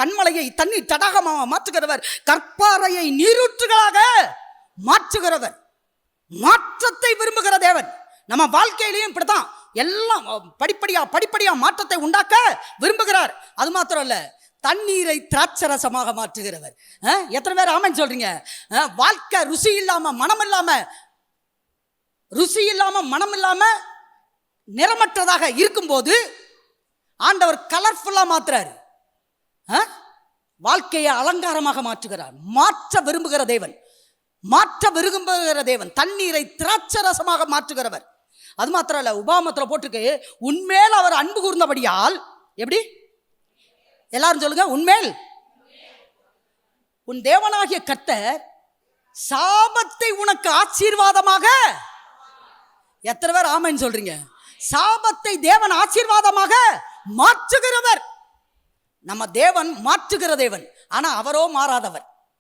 கண்மலையை தண்ணீர் தடாகமாக மாற்றுகிறவர், கற்பாறையை நீரூற்றுகளாக மாற்றுகிறவர். மாற்றத்தை விரும்புகிற தேவன். நம்ம வாழ்க்கையிலையும் இப்படித்தான் எல்லாம் படிப்படியா மாற்றத்தை உண்டாக்க விரும்புகிறார். அது மாத்திரம் இல்ல, தண்ணீரை திராட்சரசமாக மாற்றுகிறவர். எத்தனை பேர் ஆமென் சொல்றீங்க? வாழ்க்கை ருசி இல்லாம மனம் இல்லாம நிறமற்றதாக இருக்கும்போது ஆண்டவர் கலர்ஃபுல்லா மாற்றுறாரு. வாழ்க்கையை அலங்காரமாக மாற்றுகிறார். மாற்ற விரும்புகிற தேவன், தண்ணீரை திராட்சரசமாக மாற்றுகிறவர். அது மாத்திரம் இல்ல, உபாமத்துல போட்டிருக்கு, உன்மேல் அவர் அன்பு கூர்ந்தபடியால். எப்படி? எல்லாரும் சொல்லுங்க, உன்மேல். உன் தேவனாகிய கர்த்தர் சாபத்தை உனக்கு ஆசீர்வாதமாக. எத்தனை பேர் ஆமென் சொல்றீங்க? சாபத்தை தேவன் ஆசீர்வாதமாக மாற்றுகிறவர். நம்ம தேவன் மாற்றுகிற தேவன், ஆனா அவரோ மாறாதவர்.